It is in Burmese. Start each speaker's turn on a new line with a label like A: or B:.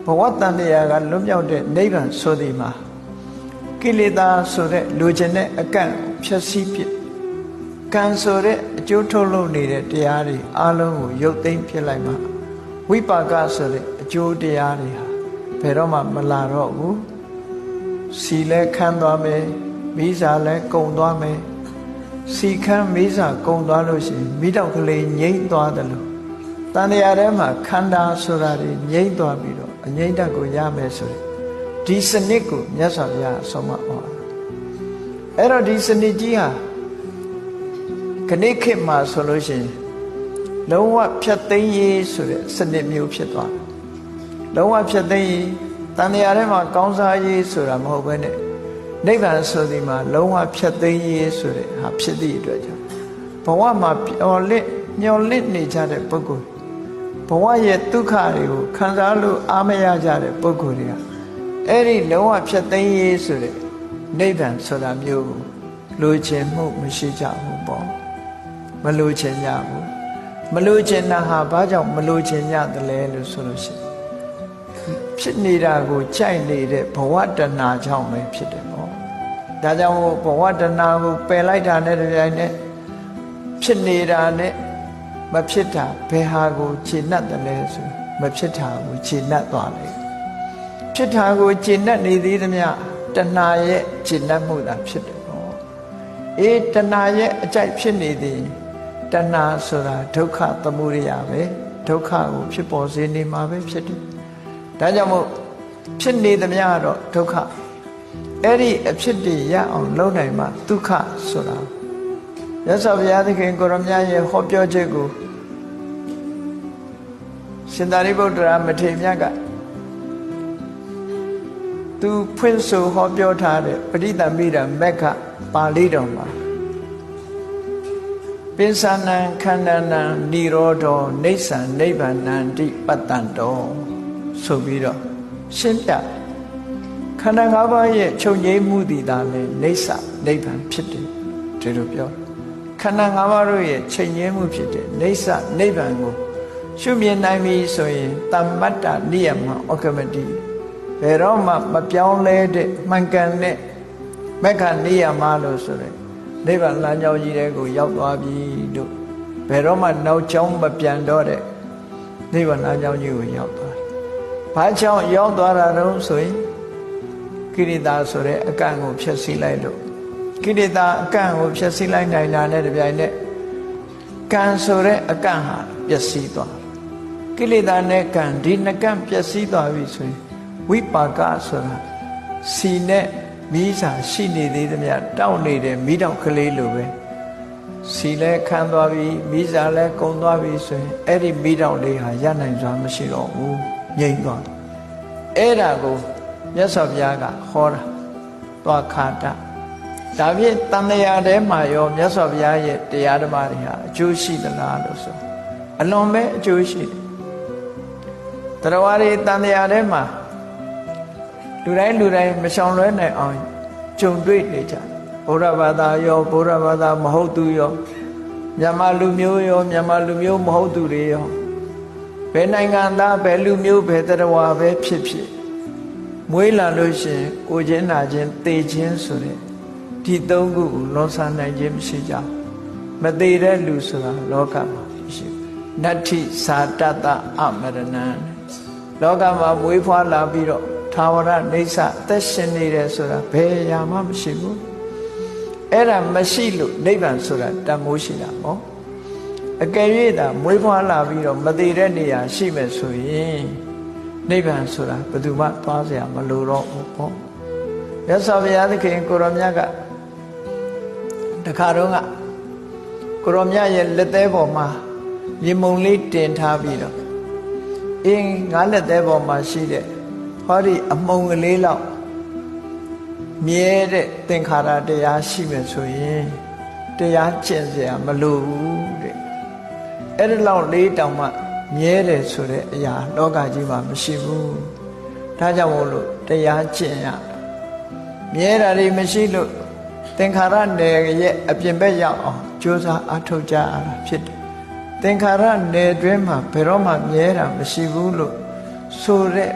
A: ဘဝတန်တရားကလွတ်မြောက်တဲ့နိဗ္ဗာန်ဆိုသည်မှာကိလေသာဆိုတဲ့လူကျင်တဲ့အကန့်ဖြည့်ဆည်းပြကံဆိုတဲ့အကျိုးထုတ်လုပ်နေတဲ့တရားတွေအလုံးကိုရုပ်သိမ်းဖြစ်လိုက်မှဝိပါကဆိုတဲ့အကျိုးတရားတွေဟာဘယ်တော့မှမလာတော့ဘူးစီလဲခမ်းသွားမယ်မိစာလဲကုံသွားမယ်စီခမ်းမိစာကုံသွားလို့ရှိရင်မိတော့ကလေးငြိမ့်သွားတယ်လို့တန်တရားထဲမှာခန္ဓာဆိုတာတွေငြိမ့်သွားပြီးတော့အငြိမ့်တတ်ကိုရမယ်ဆိုတဲ့ဒီစနစ်ကိုမြတ်စွာဘုရားအဆုံးမဟောတာအဲ့တော့ဒီစနစ်ကြီးဟာခဏခေတ်မှာဆိုလို့ရှိရင်လုံးဝဖြတ်သိမ်းရေးဆိုတဲ့စနစ်မျိုးဖြစ်သွားတယ်လုံးဝဖြတ်သိမ်းရေးတန်တရားထဲမှာကောင်းစားရေးဆိုတာမဟုတ်ဘဲနဲ့နိဗ္ဗာန်ဆိုဒီမှာလုံးဝဖြတ်သိမ်းရေးဆိုတဲ့ဟာဖြစ်သည့်အတွက်ကြောင့်ဘဝမှာမျော်လင့်နေကြတဲ့ပုဂ္ဂိုလ်ဘဝရဲ့ဒုက္ခတွေကိုခံစားလို့အားမရကြတဲ့ပုဂ္ဂိုလ်တွေကအဲ့ဒီလုံးဝဖြတ်သိမ်းရေးဆိုတဲ့နိဗ္ဗာန်ဆိုတာမျိုးကိုလိုချင်မှုမရှိကြဘူးပေါ့မလိုချင်ကြဘူးမလိုချင်တာဟာဘာကြောင့်မလိုချင်ကြသလဲလို့ဆိုလို့ရှိရင်ဖြစ်နေတာကိုကြိုက်နေတဲ့ဘဝတဏှာကြောင့်ပဲဖြစ်တယ်ပေါ့ဒါကြောင့်ဘဝတဏှာကိုပယ်လိုက်တာနဲ့တပြိုင်နက်ဖြစ်နေတာနဲ့မဖြစ်တာဘယ်ဟာကိုခြေနှက်တယ်လဲဆိုမဖြစ်တာကိုခြေနှက်သွားတယ်ဖြစ်တာကိုခြေနှက်နေသေးသမျှတဏှာရဲ့ခြေနှက်မှုသာဖြစ်တယ်ပေါ့အေးတဏှာရဲ့အကြိုက်ဖြစ်နေသည်တဏှာဆိုတာဒုက္ခသမုဒယပဲဒုက္ခကိုဖြစ်ပေါ်စေနေမှာပဲဖြစ်တယ်ဒါကြောင့်မို့ဖြစ်နေသမျှတော့ဒုက္ခအဲ့ဒီအဖြစ်တွေရအောင်လုပ်နိုင်မှဒုက္ခဆိုတာရသော်ဘုရားသခင်ကိုရမြတ်ရဲ့ဟောပြောချက်ကိုရှင်သာရိပုတ္တရာမထေရမြတ်ကသူဖွင့်ဆိုဟောပြောထားတဲ့ပဋိသမိတာမက္ခပါဠိတော်မှာပိဿနံခန္ဓာနံនិရောဓောနိစ္စံနိဗ္ဗာနံတိပတ္တံတောဆိုပြီးတော့ရှင်းပြခန္ဓာ၅ပါးရဲ့ချုပ်ငြိမ်းမှုတည်တာလဲနိစ္စနိဗ္ဗာန်ဖြစ်တယ်ဒီလိုပြောခန္ဓာ၅ပါးတို့ရဲ့ချုပ်ငြိမ်းမှုဖြစ်တဲ့နိစ္စနိဗ္ဗာန်ကိုရှုမြင်နိုင်ပြီဆိုရင်တမ္မတ္တနိယမဩကမတိဘယ်တော့မှမပြောင်းလဲတဲ့မှန်ကန်တဲ့မက္ခနိယမလို့ဆိုတဲ့နိဗ္ဗာန်လမ်းကြောင်းကြီးတဲ့ကိုရောက်သွားပြီလို့ဘယ်တော့မှနောက်ကြောင်းမပြန်တော့တဲ့နိဗ္ဗာန်လမ်းကြောင်းကြီးကိုရောက်သွားတယ်။ဘာကြောင့်ရောက်သွားတာတုံးဆိုရင်ကိရိတာဆိုတဲ့အကန့်ကိုဖျက်ဆီးလိုက်လို့ကိရိတာအကန့်ကိုဖျက်ဆီးလိုက်နိုင်တာနဲ့တပြိုင်နက်ကံဆိုတဲ့အကန့်ဟာပျက်စီးသွားကိလေသာနဲ့ကံဒီနှစ်ကန့်ပျက်စီးသွားပြီဆိုရင်ဝိပါကဆိုတာစီနဲ့မိစာရှိနေသေးသမျှတောက်နေတဲ့မိတောက်ကလေးလိုပဲစီလဲခမ်းသွားပြီမိစာလဲကုံသွားပြီဆိုရင်အဲ့ဒီမိတောက်လေးဟာရနိုင်စွာမရှိတော့ဘူးငြိမ့်သွားအဲ့ဒါကိုမြတ်စွာဘုရားကဟောတာသွားခါတဒါဖြင့်တန်လျာထဲမှာရောမြတ်စွာဘုရားရဲ့တရားဓမ္မတွေဟာအကျိုးရှိသလားလို့ဆိုအလွန်ပဲအကျိုးရှိတယ်တရားဝါတွေတန်လျာထဲမှာလူတိုင်းမရှောင်လွဲနိုင်အောင်ကြုံတွေ့နေကြဗုဒ္ဓဘာသာရောဗုဒ္ဓဘာသာမဟုတ်သူရောမြန်မာလူမျိုးရောမြန်မာလူမျိုးမဟုတ်သူတွေရောဘယ်နိုင်ငံသားဘယ်လူမျိုးဘယ်တရားဝါပဲဖြစ်ဖြစ်မွေးလာလို့ရှိရင်ကိုချင်းနာချင်းသေချင်းဆိုတဲ့ဒီသုံးခုကိုလွန်ဆန်နိုင်ခြင်းမရှိကြမသေးတဲ့လူဆိုတာလောကမှာရှိနတ္ထိသာတတအမရဏံလောကမှာမွေးဖွားလာပြီးတော့သာဝရနေဆအသက်ရှင်နေတယ်ဆိုတာဘယ်ရာမှမရှိဘူးအဲ့ဒါမရှိလို့နိဗ္ဗာန်ဆိုတာတန်မိုးရှိတာပေါ့အကယ်၍သာမွေးဖွားလာပြီးတော့မသေးတဲ့နေရာရှိမယ်ဆိုရင်နိဗ္ဗာန်ဆိုတာဘယ်သူမှသွားเสียမလိုတော့ဘူးပေါ့မြတ်စွာဘုရားသခင်ကိုရောမြတ်ကတခါတော့ကကိုရောမြတ်ရဲ့လက်သေးပေါ်မှာရေမုံလေးတင်ထားပြီးတော့အင်းငါလက်သေးပေါ်မှာရှိတဲ့ဟောဒီအမှုံကလေးလောက်မြဲတဲ့သင်္ခါရတရားရှိမယ်ဆိုရင်တရားကျင့်เสียမလိုဘူးတဲ့အဲ့ဒီလောက်လေးတောင်မှမြဲတယ်ဆိုတဲ့အရာလောကကြီးမှာမရှိဘူးဒါကြောင့်မို့လို့တရားကျင့်ရမြဲတာတွေမရှိလို့သင်္ခါရနယ်ရဲ့အပြင်ဘက်ရောက်အောင်ကြိုးစားအထောက်ကြရတာဖြစ်တယ်သင်္ခါရနယ်တွင်းမှာဘယ်တော့မှမြဲတာမရှိဘူးလို့ဆိုတဲ့